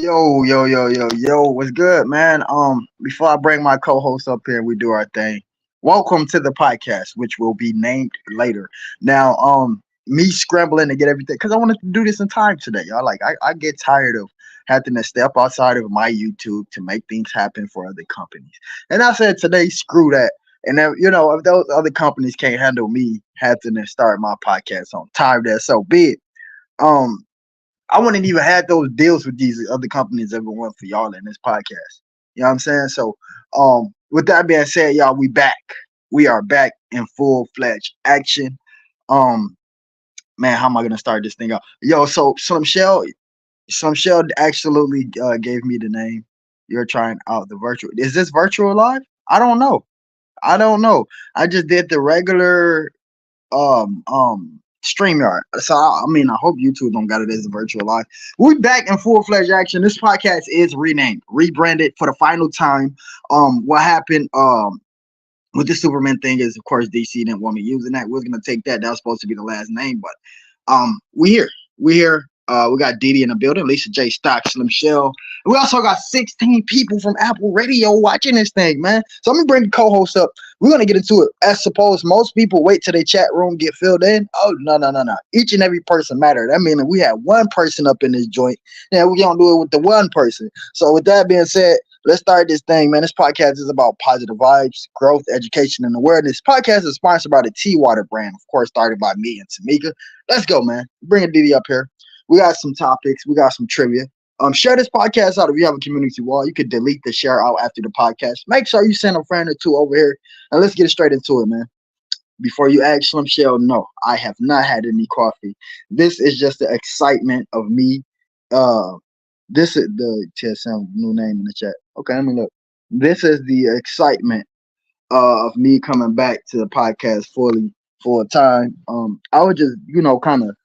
Yo, yo, yo, yo, yo, what's good, man? Before I bring my co-host up here and we do our thing, welcome to the podcast, which will be named later. Now, me scrambling to get everything because I wanted to do this in time today, y'all. Like, I get tired of having to step outside of my YouTube to make things happen for other companies. And I said today, screw that. And then, if those other companies can't handle me having to start my podcast on time, that's so be it. Um, I wouldn't even had those deals with these other companies ever went for y'all in this podcast. You know what I'm saying? So, with that being said, y'all, we back. We are back in full fledged action. Um, man, how am I gonna start this thing out? Yo, so some shell absolutely gave me the name. You're trying out the virtual. Is this virtual live? I don't know. I don't know. I just did the regular StreamYard. So I hope YouTube don't got it as a virtual live. We back in full fledged action. This podcast is renamed, rebranded for the final time. What happened with the Superman thing is, of course, DC didn't want me using that. We're gonna take that. That was supposed to be the last name, but we here. We here. We got Didi in the building, Lisa J Stock, Slim Shell. We also got 16 people from Apple Radio watching this thing, man. So I'm gonna bring the co-host up. We're gonna get into it. As suppose most people wait till their chat room get filled in. Oh no, no, no, no. Each and every person matter. That means we have one person up in this joint. Yeah, we don't do it with the one person. So with that being said, let's start this thing, man. This podcast is about positive vibes, growth, education, and awareness. Podcast is sponsored by the Tea Water brand, of course, started by me and Tamika. Let's go, man. Bring Didi up here. We got some topics. We got some trivia. Share this podcast out if you have a community wall. You could delete the share out after the podcast. Make sure you send a friend or two over here, and let's get straight into it, man. Before you ask Slim Shell, no, I have not had any coffee. This is just the excitement of me. Uh, this is the TSM new name in the chat. Okay, let me look. This is the excitement of me coming back to the podcast fully full time. I was just kind of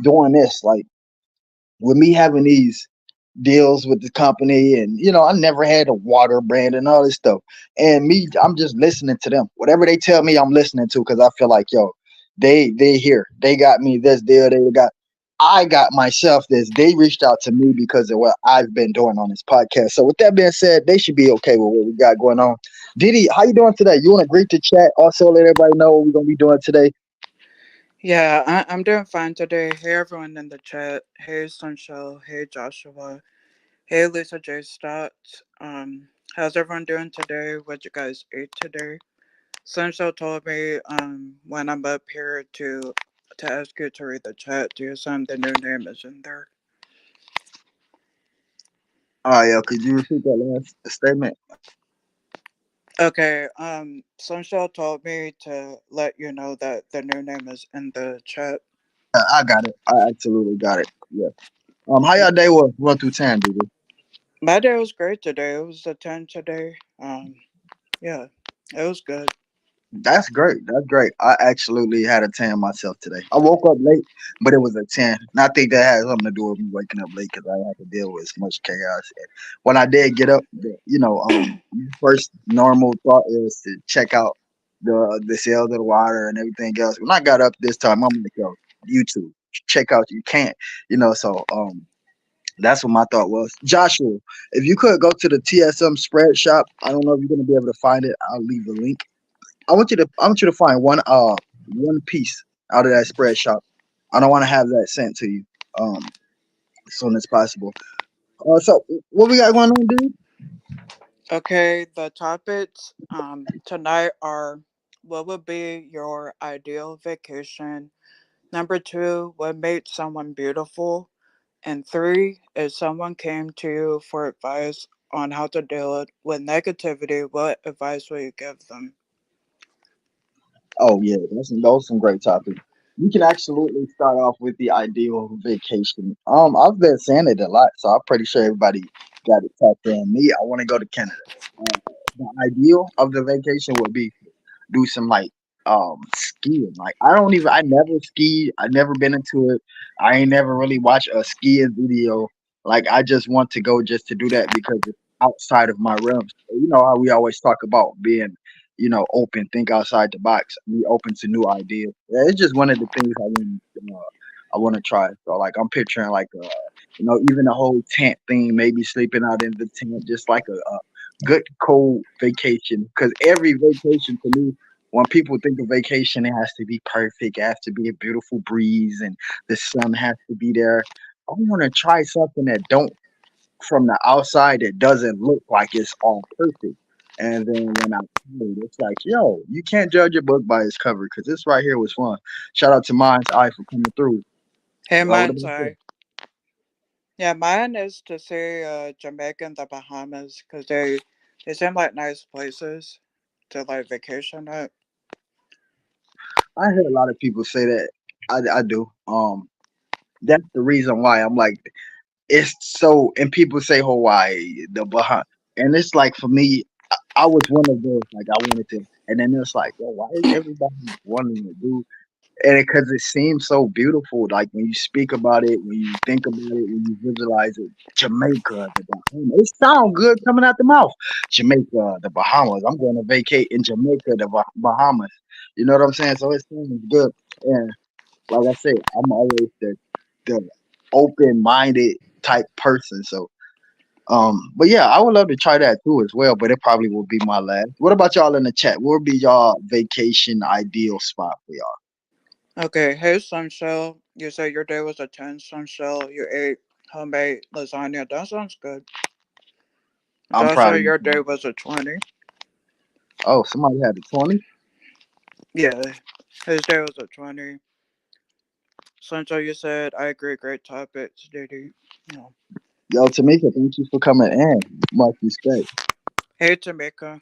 doing this like with me having these deals with the company and I never had a water brand and all this stuff, and me, I'm just listening to them. Whatever they tell me, I'm listening to, because I feel like, yo, they here, they got me this deal, I got myself this. They reached out to me because of what I've been doing on this podcast. So with that being said, they should be okay with what we got going on. Didi, how you doing today? You want to greet the chat, also let everybody know what we're gonna be doing today? Yeah, I'm doing fine today. Hey, everyone in the chat. Hey, Sunshell. Hey, Joshua. Hey, Lisa J. Stott. How's everyone doing today? What you guys ate today? Sunshell told me when I'm up here to ask you to read the chat. Do you assume the new name is in there? Oh yeah, could you repeat that last statement? Okay. Sunshell told me to let you know that the new name is in the chat. I got it. I absolutely got it. Yeah. How y'all day was 1 through 10, Didi? My day was great today. It was a 10 today. Yeah, it was good. That's great. That's great. I absolutely had a 10 myself today. I woke up late, but it was a 10. And I think that had something to do with me waking up late because I had to deal with so much chaos. And when I did get up, first normal thought is to check out the sales of the water and everything else. When I got up this time, I'm like, yo, YouTube, check out. You can't, so that's what my thought was. Joshua, if you could go to the TSM spread shop, I don't know if you're gonna be able to find it. I'll leave a link. I want you to find one piece out of that spread shop. I don't want to have that sent to you as soon as possible. So what we got going on, dude? Okay, the topics tonight are: what would be your ideal vacation? Number two, what made someone beautiful? And three, if someone came to you for advice on how to deal with negativity, what advice would you give them? Oh yeah, those some great topics. We can absolutely start off with the ideal vacation. I've been saying it a lot, so I'm pretty sure everybody got it tapped in. Me, I want to go to Canada. Uh, the ideal of the vacation would be do some like skiing. Like I never skied. I never been into it. I ain't never really watched a skiing video. Like I just want to go just to do that because it's outside of my realm. So, you know how we always talk about being, open, think outside the box, be open to new ideas. Yeah, it's just one of the things I want to try. So like I'm picturing like Even the whole tent thing, maybe sleeping out in the tent, just like a good cold vacation. Because every vacation to me, when people think of vacation, it has to be perfect. It has to be a beautiful breeze, and the sun has to be there. I want to try something that don't from the outside it doesn't look like it's all perfect. And then when I played, it's like, yo, you can't judge a book by its cover because this right here was fun. Shout out to Mind's Eye for coming through. Hey, What mine's about you? I. Yeah, mine is to say Jamaica and the Bahamas because they seem like nice places to like vacation at. I hear a lot of people say that. I do. That's the reason why I'm like, it's so. And people say Hawaii, the Bahamas, and it's like for me, I was one of those. Like I wanted to, and then it's like, yo, why is everybody wanting to do? And because it seems so beautiful, like when you speak about it, when you think about it, when you visualize it, Jamaica, the Bahamas, it sounds good coming out the mouth. Jamaica, the Bahamas. I'm going to vacate in Jamaica, the Bahamas. You know what I'm saying? So it sounds good. And like I said, I'm always the open minded type person. So but yeah, I would love to try that too as well, but it probably will be my last. What about y'all in the chat? What would be y'all vacation ideal spot for y'all? Okay, hey Sunshell, you said your day was a 10, Sunshell. You ate homemade lasagna. That sounds good. I'm proud Joshua, of you. your day was a 20. Oh, somebody had a 20. Yeah, his day was a 20. Sunshell, you said, I agree, great topics, Diddy. Yeah. Yo, Tamika, thank you for coming in. Much respect. Hey Tamika.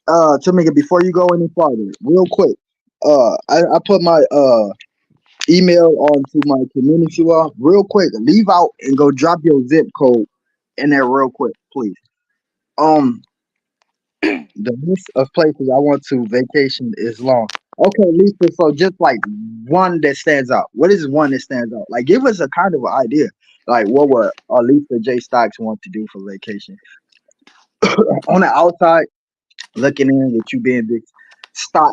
Tamika, before you go any farther, real quick, I put my email onto my community wall real quick. Leave out and go drop your zip code in there real quick, please. Um, the list of places I want to vacation is long. Okay, Lisa. So just like one that stands out. What is one that stands out? Like, give us a kind of an idea. Like, what would Lisa J Stocks want to do for vacation on the outside, looking in with you being this stock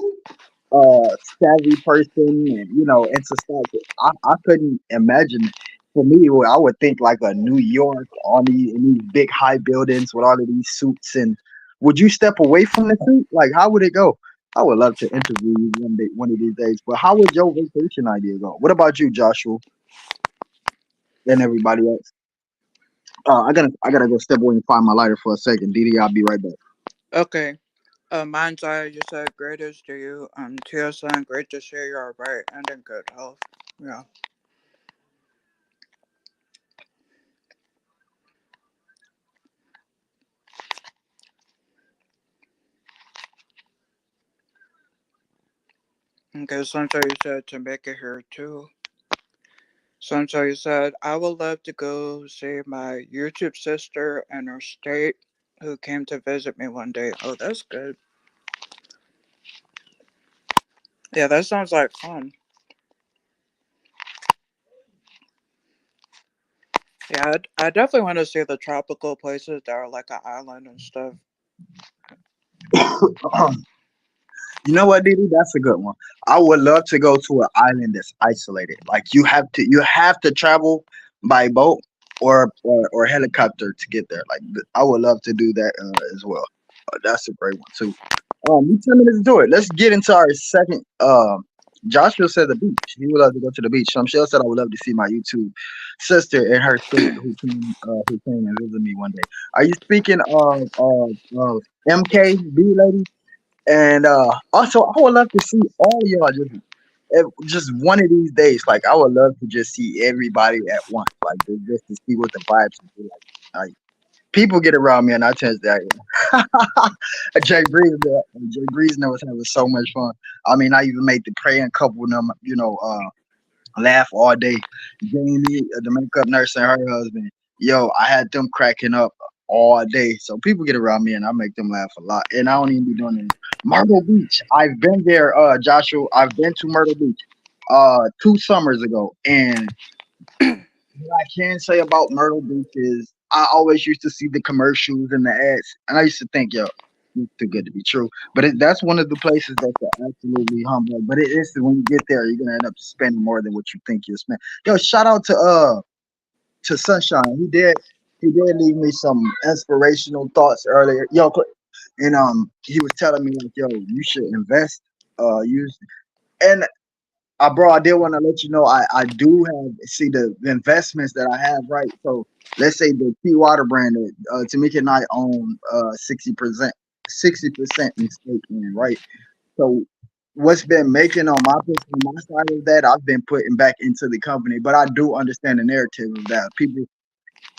savvy person and into stocks. I couldn't imagine. For me, I would think like a New York on in these big high buildings with all of these suits. And would you step away from the suit? Like, how would it go? I would love to interview you one day, one of these days. But how would your vacation idea go? What about you, Joshua, and everybody else? I gotta go step away and find my lighter for a second. Didi, I'll be right back. Okay. Mine's I, you said, greatest to you. TSN, great to share you are right and in good health. Yeah. Okay, Sunshine, you said to make it here too. Sunshine, you said, I would love to go see my YouTube sister in her state who came to visit me one day. Oh, that's good. Yeah, that sounds like fun. Yeah, I definitely want to see the tropical places that are like an island and stuff. You know what, Didi? That's a good one. I would love to go to an island that's isolated. Like you have to travel by boat or helicopter to get there. Like I would love to do that as well. That's a great one too. You 10 minutes into it. Let's get into our second. Joshua said the beach. He would love to go to the beach. Michelle said I would love to see my YouTube sister in her state who came and visit me one day. Are you speaking of MKB lady? And also, I would love to see all of y'all just one of these days. Like, I would love to just see everybody at once, like just to see what the vibes would be like. Like people get around me, and I tend to Jay Breeze. Jay Breeze was having so much fun. I mean, I even made the praying couple of them, laugh all day. Jamie, the makeup nurse, and her husband. Yo, I had them cracking up all day. So people get around me and I make them laugh a lot. And I don't even be doing it. Myrtle Beach. I've been there, Joshua. I've been to Myrtle Beach 2 summers ago. And what I can say about Myrtle Beach is I always used to see the commercials and the ads. And I used to think, yo, it's too good to be true. But that's one of the places that's absolutely humble. But it is when you get there, you're gonna end up spending more than what you think you'll spend. Yo, shout out to Sunshine. He did leave me some inspirational thoughts earlier. Yo, and he was telling me like, yo, you should invest. Use and bro, I did want to let you know I do have see the investments that I have, right? So let's say the T Water brand that Tamika and I own 60% in stake in, right? So what's been making on my side of that, I've been putting back into the company, but I do understand the narrative of that. People,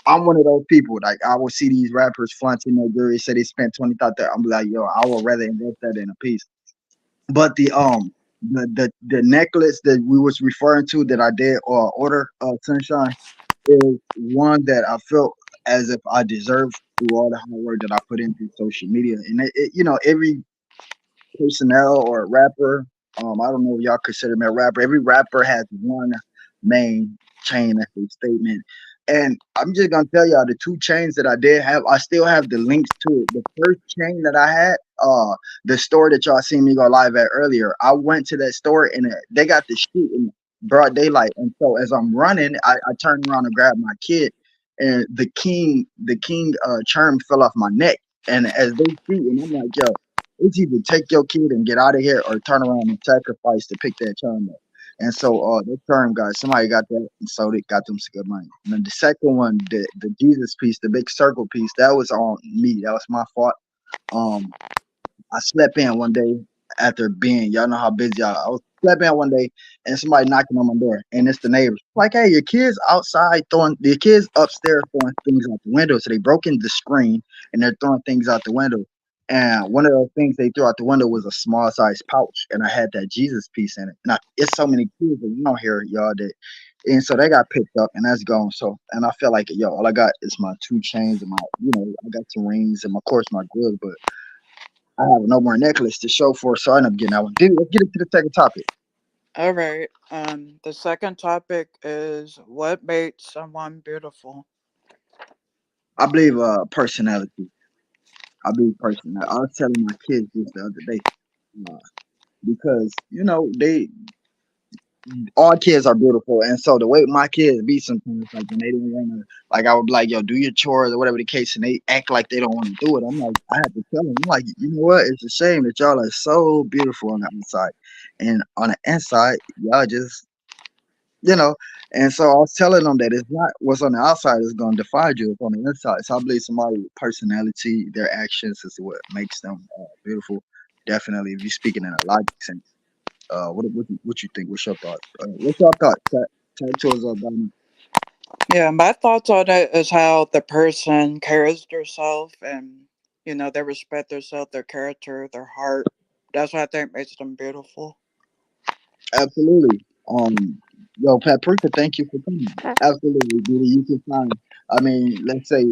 I'm one of those people. Like I will see these rappers flaunting their jewelry, say they spent 20,000. I'm like, yo, I would rather invest that in a piece. But the necklace that we was referring to that I did order Sunshine is one that I felt as if I deserved through all the hard work that I put into social media. And every personnel or rapper, I don't know if y'all consider me a rapper. Every rapper has one main chain as a statement. And I'm just gonna tell y'all the two chains that I did have, I still have the links to it. The first chain that I had, the store that y'all seen me go live at earlier, I went to that store and they got the shoot in broad daylight. And so as I'm running, I turned around and grabbed my kid, and the king charm fell off my neck. And as they see, and I'm like, yo, it's either take your kid and get out of here or turn around and sacrifice to pick that charm up. And so that term guy, somebody got that and sold it, got them some good money. And then the second one, the Jesus piece, the big circle piece, that was on me. That was my fault. Um, I slept in one day after being, y'all know how busy I was. Slept in one day and somebody knocking on my door, and it's the neighbors. Like, hey, your kids outside throwing, the kids upstairs throwing things out the window. So they broke in the screen and they're throwing things out the window. And one of those things they threw out the window was a small size pouch, and I had that Jesus piece in it. And it's so many kids that you don't hear y'all that, and so they got picked up and that's gone. So, and I feel like, yo, all I got is my two chains and I got some rings and of course my gloves, but I have no more necklace to show for, so I end up getting that one. Dude, let's get into the second topic. All right. The second topic is what made someone beautiful. I believe personality. I believe personality. I was telling my kids this the other day uh, because they all kids are beautiful, and so the way my kids be sometimes, like when they don't want to, like I would be like, "Yo, do your chores or whatever the case," and they act like they don't want to do it. I'm like, I have to tell them, I'm like, you know what? It's a shame that y'all are so beautiful on the outside, and on the inside, y'all just you know. And so I was telling them that it's not what's on the outside is going to define you. It's on the inside. So I believe somebody's personality, their actions, is what makes them beautiful. Definitely, if you're speaking in a logic sense. What you think? What's your thoughts? What's your thoughts? Talk to us about it. Yeah, my thoughts on it is how the person carries themselves and, they respect themselves, their character, their heart. That's what I think makes them beautiful. Absolutely. Yo, Paprika, thank you for coming. Absolutely, Diddy. You can find. I mean, let's say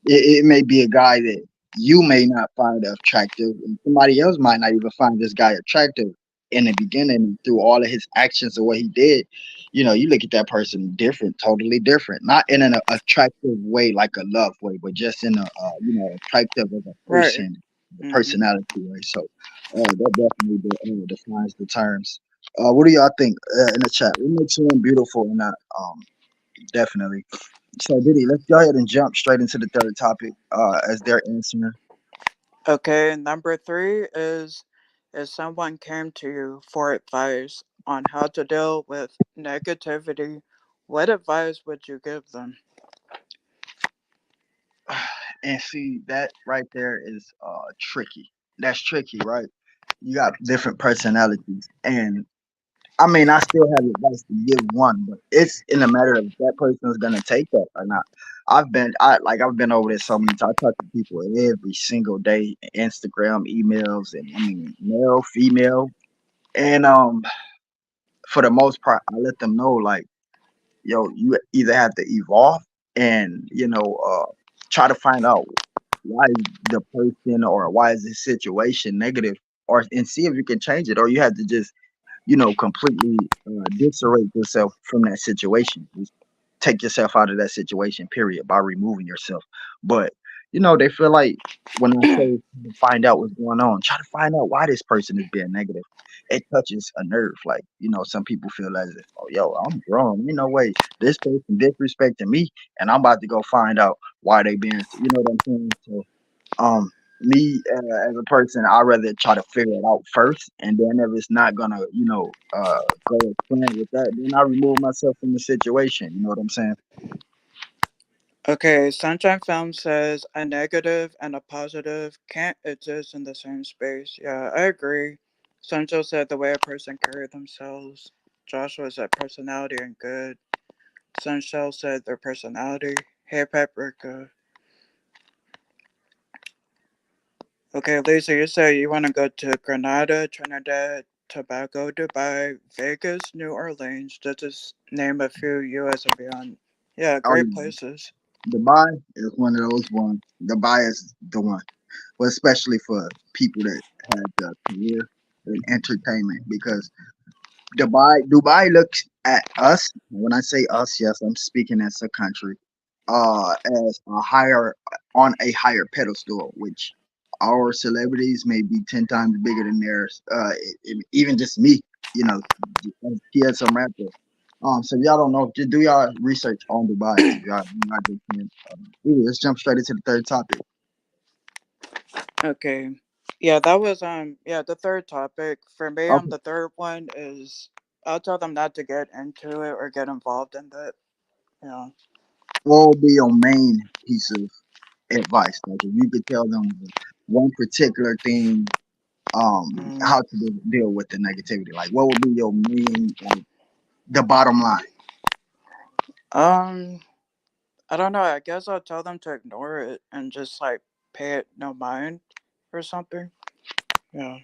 it may be a guy that you may not find attractive, and somebody else might not even find this guy attractive in the beginning through all of his actions or what he did. You look at that person different, totally different, not in an attractive way like a love way, but just in a attractive as a Right. person, the Hmm. personality way. So that definitely defines the terms. What do y'all think in the chat? What makes someone beautiful or not? Definitely. So, Diddy, let's go ahead and jump straight into the third topic as they're answering. Okay, number three is if someone came to you for advice on how to deal with negativity, what advice would you give them? And see, that right there is tricky. That's tricky, right? You got different personalities. And I mean, I still have advice to give one, but it's in a matter of if that person is gonna take that or not. I've been over this so many times. I talk to people every single day, Instagram, emails, and I mean male, female. And for the most part, I let them know like, yo, you either have to evolve and try to find out why is the person or why is this situation negative, or and see if you can change it, or you have to just completely disarray yourself from that situation. Just take yourself out of that situation, period, by removing yourself. But they feel like when I say find out what's going on, try to find out why this person is being negative. It touches a nerve. Like, some people feel as if, oh, yo, I'm grown. Ain't no way this person disrespecting me, and I'm about to go find out why they being, you know what I'm saying? So, um, me as a person, I rather try to figure it out first, and then if it's not gonna, go as planned with that, then I remove myself from the situation. You know what I'm saying? Okay, Sunshine Film says a negative and a positive can't exist in the same space. Yeah, I agree. Sunshine said the way a person carry themselves. Joshua said personality and good. Sunshine said their personality. Hey, Paprika. Okay, Lisa, you say you want to go to Grenada, Trinidad, Tobago, Dubai, Vegas, New Orleans, to just name a few US and beyond. Yeah, Oh great yeah, places. Dubai is one of those ones. Dubai is the one, but especially for people that have the career in entertainment, because Dubai looks at us. When I say us, yes, I'm speaking as a country, as a higher on a higher pedestal, which our celebrities may be 10 times bigger than theirs. Even just me, you know, as PSM rapper. So if y'all don't know, just do y'all research on Dubai. If y'all not just can. Let's jump straight into the third topic. Okay. Yeah, that was yeah, the third topic. For me on Okay, the third one is I'll tell them not to get into it or get involved in that. Yeah. what will be your main piece of advice? Like if you could tell them one particular thing, Mm, how to deal with the negativity. Like what would be your main, like the bottom line? um I don't know, I guess I'll tell them to ignore it and just like pay it no mind or something. Yeah.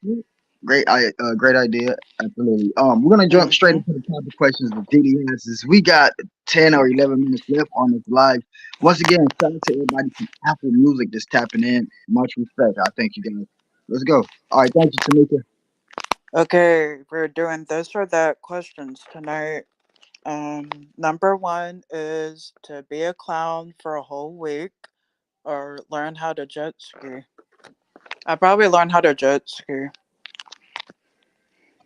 Mm. Great idea. Absolutely. We're gonna jump straight Mhm. into the topic questions that Didi has. Is we got 10 or 11 minutes left on this live. Once again, shout out to everybody from Apple Music that's tapping in. Much respect. I thank you guys. Let's go. All right, thank you, Tamika. Okay, we're doing this or that questions tonight. Number one is to be a clown for a whole week or learn how to jet ski. I probably learned how to jet ski.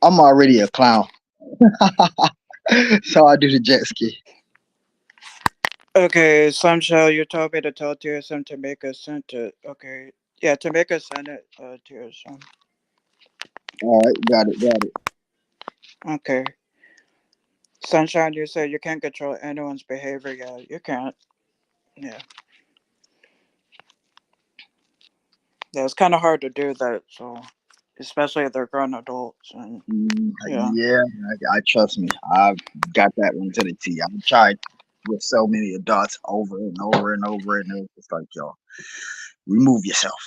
I'm already a clown, so I do the jet ski. Okay, Sunshine, you told me to tell TSM to make us sent it. Okay. Yeah, to make us send it, TSM. All right, got it, got it. Okay. Sunshine, you said you can't control anyone's behavior. Yeah, you can't. Yeah. Yeah, it's kind of hard to do that, so. Especially if they're grown adults. And yeah. Yeah, I trust me. I got that one to the T. I've tried with so many adults over and over and over, and it was just like, yo, remove yourself.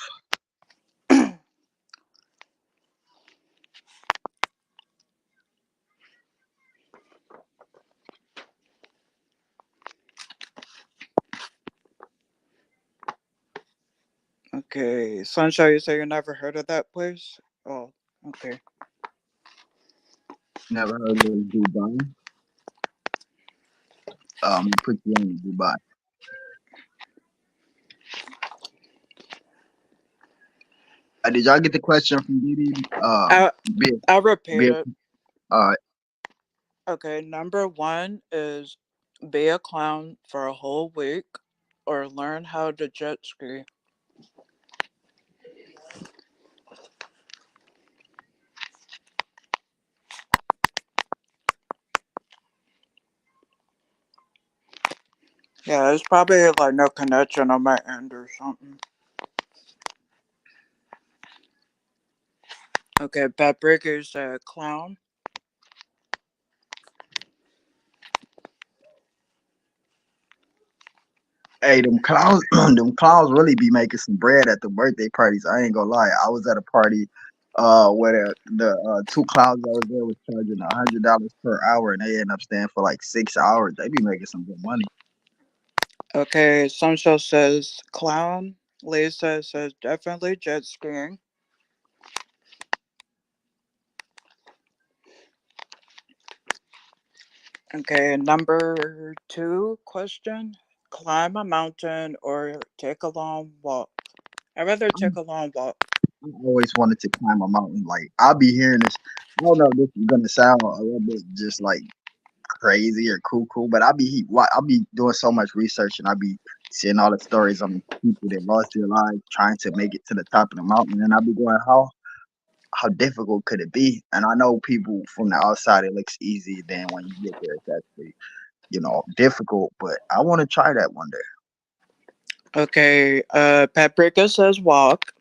Okay. Sunshine, you say you never heard of that place? Oh, okay. Never heard of Dubai. Put you on Dubai. Did y'all get the question from Didi? I, Be, I'll repeat be, it. uh, Okay, number one is be a clown for a whole week or learn how to jet ski. Yeah, there's probably like no connection on my end or something. Okay, Paprika's a clown. hey, them clowns, them clowns really be making some bread at the birthday parties. I ain't gonna lie. I was at a party, where the two clowns I was there was charging $100 per hour, and they end up staying for like 6 hours. They be making some good money. Okay, Sunshine says clown. Lisa says definitely jet skiing. Okay, number two question. climb a mountain or take a long walk? I'd rather take a long walk. I always wanted to climb a mountain. Like I'll be hearing this. I don't know if this is gonna sound a little bit just like crazy or cool, but I'll be doing so much research and I'll be seeing all the stories on people that lost their lives trying to make it to the top of the mountain, and I'll be going, how difficult could it be? And I know people from the outside it looks easy, then when you get there, it's actually difficult. But I want to try that one Okay, Paprika says walk.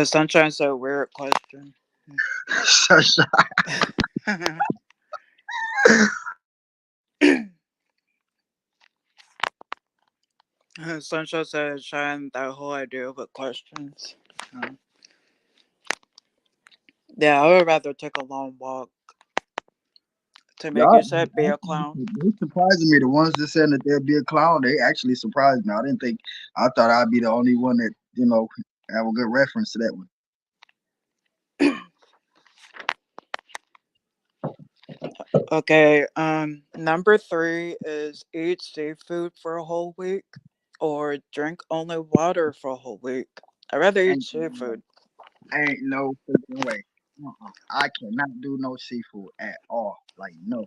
Sunshine said weird question. day. Sunshine said shine that whole idea with questions. Um, yeah, I would rather take a long walk. To make Y'all, you said be a clown. they surprising me. The ones that said that they'll be a clown, they actually surprised me. I didn't think. I thought I'd be the only one that have a good reference to that one. Okay, number three is eat seafood for a whole week or drink only water for a whole week. I'd rather eat Ain't no, seafood. ain't no freaking way. I cannot do no seafood at all. Like no,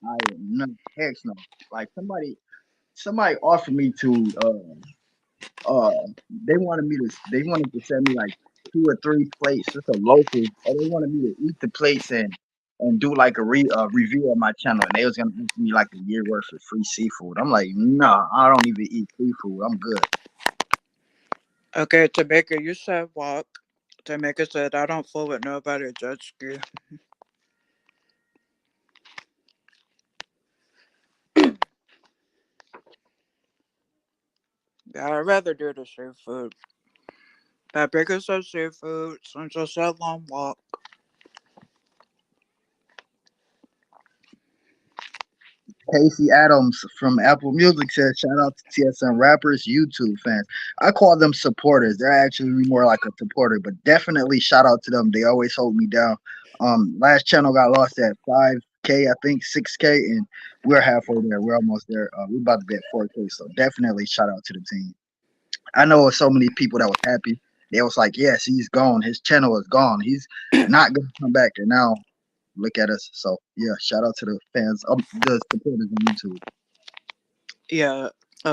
I am no heck no. Like somebody offered me to uh they wanted to send me like 2 or 3 plates. It's a local, and they wanted me to eat the plates and do like a review of my channel, and they was gonna give me like a year worth of free seafood. I'm like, nah, I don't even eat seafood. I'm good. Okay, Tamika, you said walk. Tamika said, I don't fool with nobody, jet ski. Yeah, I'd rather do the seafood. Paprika said seafood. Sunshine said long walk. Casey Adams from Apple Music says, shout out to TSM rappers, YouTube fans. I call them supporters. They're actually more like a supporter, but definitely shout out to them. They always hold me down. Last channel got lost at 5K, I think 6K, and we're halfway there. We're almost there. We're about to be at 4K, so definitely shout out to the team. I know so many people that was happy. They was like, yes, he's gone. His channel is gone. He's not gonna come back. And now look at us. So yeah, shout out to the fans, the supporters on YouTube. Yeah,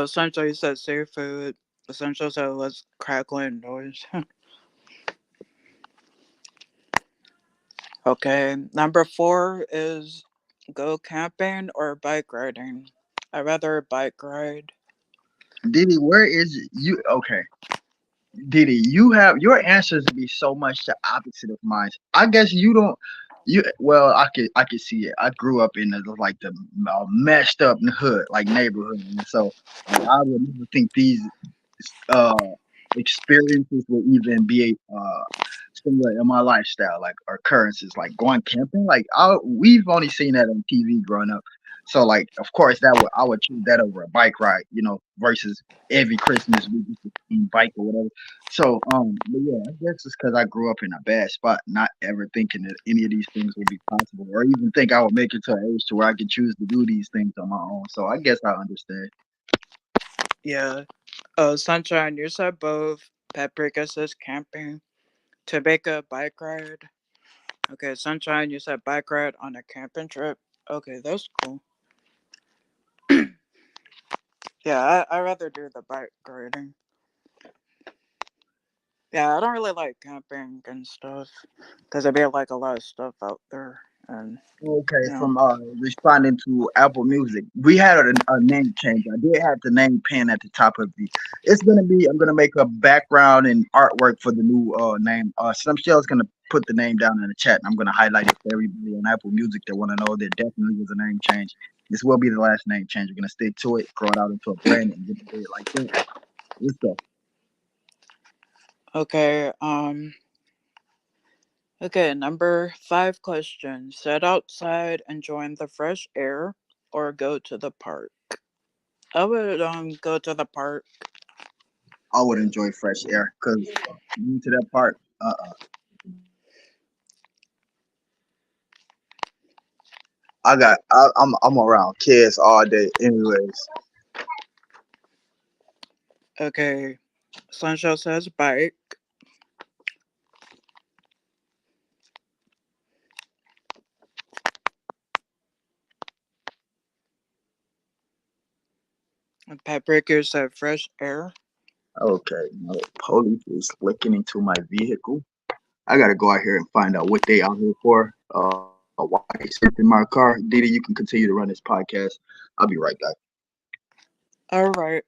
Sunshine said seafood. Sunshine said let's crackling noise. Okay, number four is go camping or bike riding. I'd rather bike ride. Diddy, where is you? Okay, Diddy, you have your answers to be so much the opposite of mine. I guess you don't. You well, I could see it. I grew up in the messed up hood, like neighborhood, and so like I would never think these uh experiences will even be similar in my lifestyle, like occurrences, like going camping. Like we've only seen that on TV growing up. So like, of course, I would choose that over a bike ride, versus every Christmas we just bike or whatever. So but yeah, I guess it's because I grew up in a bad spot, not ever thinking that any of these things would be possible, or even think I would make it to an age to where I could choose to do these things on my own. So I guess I understand. Yeah. Sunshine, you said both. Paprika says camping. Tobacco bike ride. Okay, Sunshine, you said bike ride on a camping trip. Okay, that's cool. Yeah, I rather do the bike riding. Yeah, I don't really like camping and stuff because I feel like a lot of stuff out there, and Okay, you know, from responding to Apple Music, we had a name change. I did have the name pen at the top of the. It's gonna be. I'm gonna make a background and artwork for the new name. Some Shell's gonna put the name down in the chat, and I'm gonna highlight it for everybody on Apple Music that want to know there definitely was a name change. This will be the last name change. We're gonna stick to it, grow it out into a brand, and get it like that. Let's go. okay, okay. Number five question: sit outside enjoying the fresh air, or go to the park. I would go to the park. I would enjoy fresh air because to that part. I'm around kids all day, anyways. Okay, Sunshine says bike. And Paprika said fresh air. Okay, no, police is looking into my vehicle. I gotta go out here and find out what they out here for. Why they searching my car. Didi, you can continue to run this podcast. I'll be right back. All right.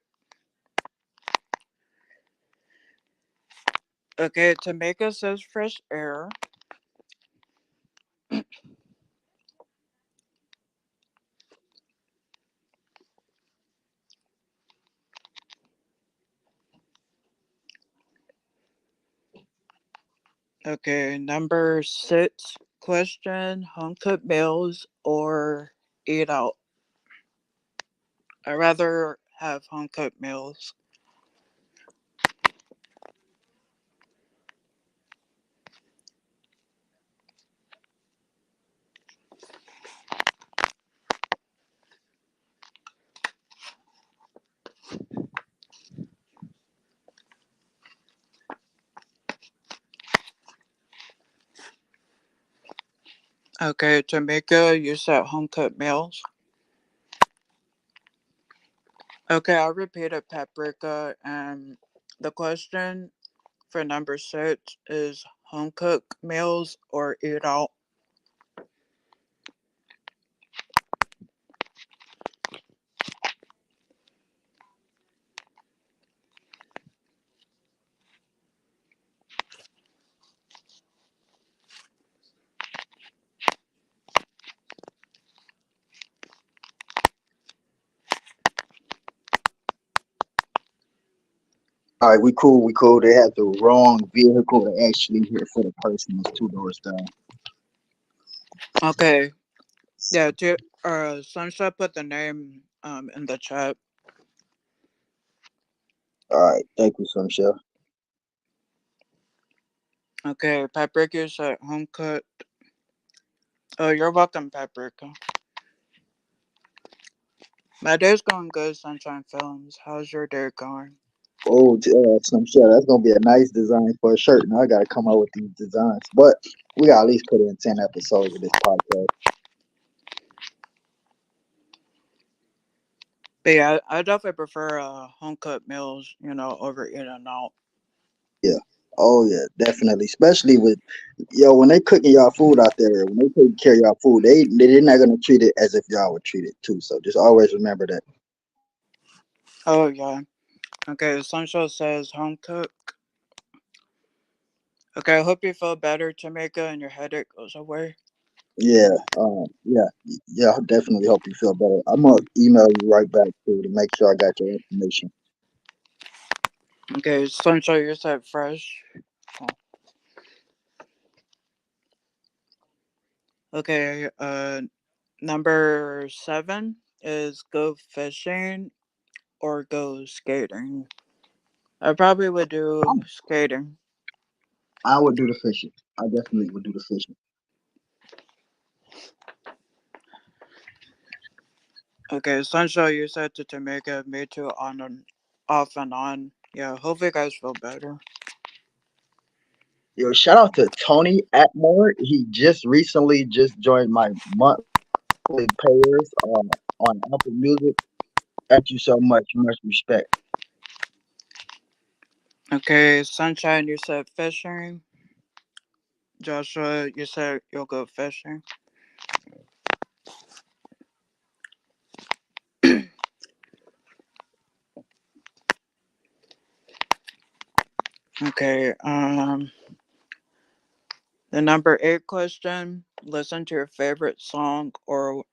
Okay, Tamika says fresh air. Okay, number 6 question: home cooked meals or eat out? I rather have home cooked meals. Okay, Tamika, you said home cooked meals. Okay, I'll repeat it, Paprika. And the question for number 6 is home cooked meals or eat out? All right, we cool, we cool. They had the wrong vehicle to actually here for the person that's 2 doors down. Okay, yeah, Sunshine put the name in the chat. All right, thank you, Sunshine. Okay, Paprika said home cooked. Oh, you're welcome, Paprika. My day's going good, Sunshine Films. How's your day going? Oh, Sunshine, that's gonna be a nice design for a shirt. Now I gotta come out with these designs, but we gotta at least put in 10 episodes of this podcast. But yeah, I definitely prefer home cooked meals, over eating out. Yeah. Oh yeah, definitely. Especially with when they cooking y'all food out there, when they take care of y'all food, they're not gonna treat it as if y'all would treat it too. So just always remember that. Oh yeah. Okay, Sunshine says home cook. Okay, I hope you feel better, Jamaica, and your headache goes away. Yeah, yeah. I definitely hope you feel better. I'm gonna email you right back too to make sure I got your information. Okay, Sunshine, you said fresh. Oh. Okay, number 7 is go fishing or go skating. I probably would do skating. I would do the fishing. I definitely would do the fishing. Okay, Sunshine, you said to Jamaica, me too, on and off and on. Yeah, hopefully you guys feel better. Yo, shout out to Tony Atmore. He just recently just joined my monthly payers on Apple Music. Thank you so much respect. Okay, Sunshine, you said fishing. Joshua, you said you'll go fishing. Okay, the number 8 question: listen to your favorite song or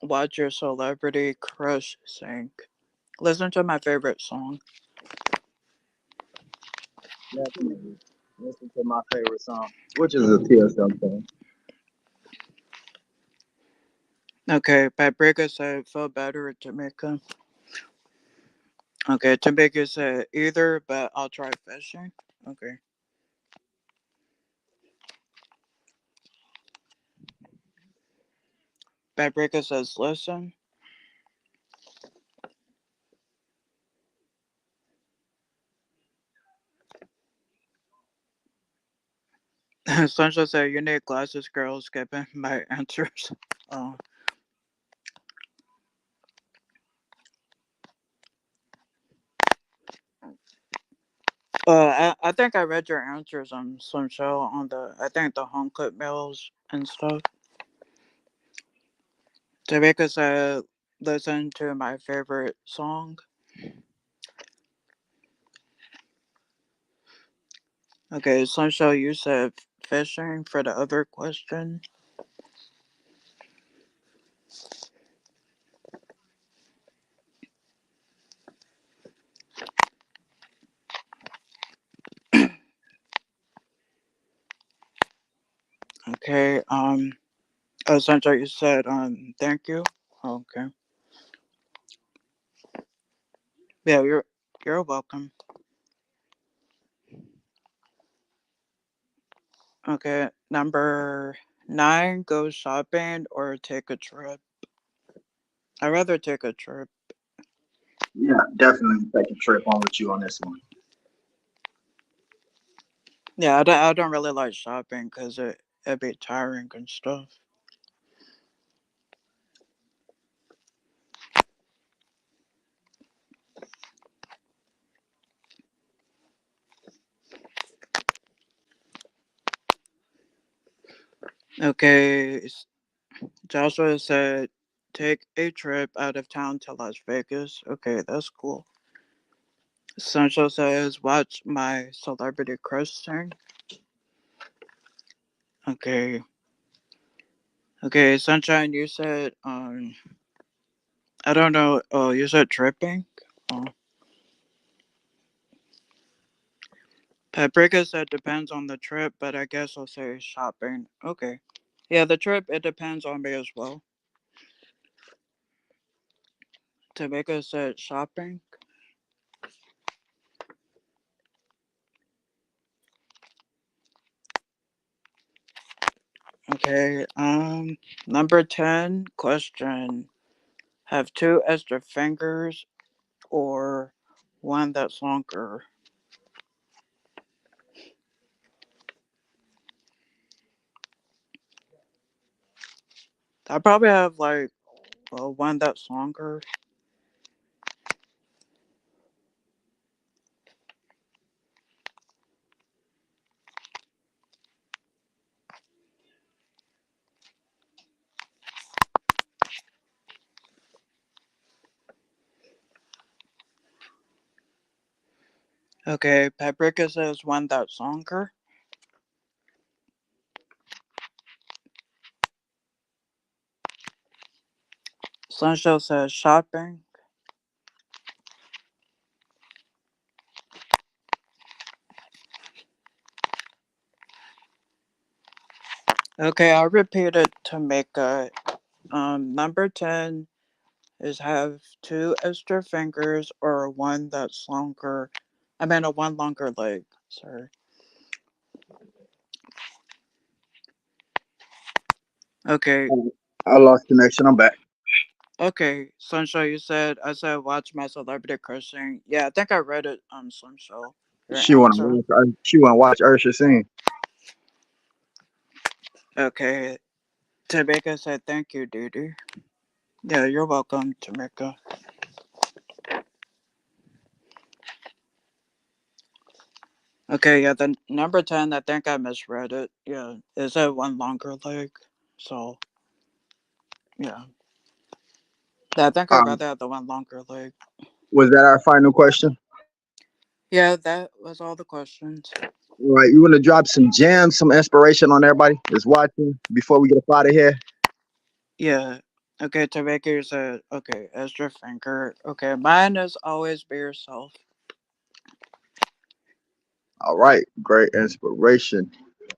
watch your celebrity crush sing. Listen to my favorite song. Definitely listen to my favorite song, which is a TSM song. Okay, Paprika said feel better at Jamaica. Okay, Jamaica said either, but I'll try fishing. Okay. Paprika says listen. Sunshine said, "You need glasses, girl." Skipping my answers. Oh, I think I read your answers on some show on the I think the home cooked meals and stuff. Jamaica said, "Listen to my favorite song." Okay, Sunshine, you said fishing for the other question. Okay, Sunshine, you said thank you. Okay, yeah, you're welcome. Okay, number 9, go shopping or take a trip. I'd rather take a trip. Yeah, definitely take a trip on with you on this one. Yeah, I don't really like shopping because it'd be tiring and stuff. Okay, Joshua said take a trip out of town to Las Vegas. Okay, that's cool. Sancho says watch my celebrity crush sing. Okay, okay, Sunshine, you said I don't know. Oh, you said tripping. Oh. Paprika said depends on the trip, but I guess I'll say shopping. Okay. Yeah, the trip it depends on me as well. Tamika said shopping. Okay. Number 10 question. Have two extra fingers or one that's longer? I probably have like one that's longer. Okay, Paprika says one that's longer. Sunshine says shopping. Okay, I'll repeat it to make a number 10 is have two extra fingers or one that's longer. I mean, a one longer leg. Sorry. Okay. I lost connection. I'm back. Okay. Sunshine, you said, I said, watch my celebrity crushing. Yeah, I think I read it on Sunshine. Your She want to answer. watch. She want to watch Ursha sing. Okay. Tamika said, thank you, Didi. Yeah, you're welcome, Tamika. Okay, yeah, the number 10, I think I misread it. Yeah, it said one longer leg. So, yeah. Yeah, I think I'd Um, rather have the one longer leg. was that our final question? Yeah, that was all the questions. All right, you want to drop some gems, some inspiration on everybody that's watching before we get up out of here? Yeah. Okay, Tamika said, okay, extra finger. Okay, mine is always be yourself. All right, great inspiration.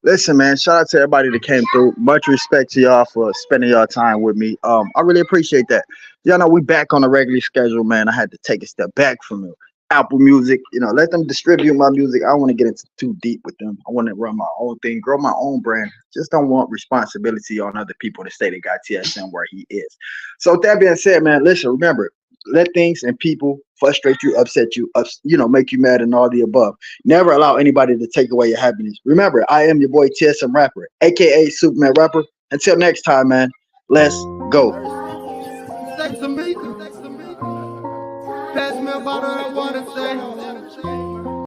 Listen, man, shout out to everybody that came through. Much respect to y'all for spending y'all time with me. I really appreciate that. Y'all know we back on a regular schedule, man. I had to take a step back from the Apple Music. Let them distribute my music. I don't want to get into too deep with them. I want to run my own thing, grow my own brand. Just don't want responsibility on other people to say they got TSM where he is. So with that being said, man, listen, remember, let things and people frustrate you, upset you, make you mad, and all the above. Never allow anybody to take away your happiness. Remember, I am your boy TSM Rapper, aka Superman Rapper. Until next time, man. Let's go. Pass me a bottle of water, say.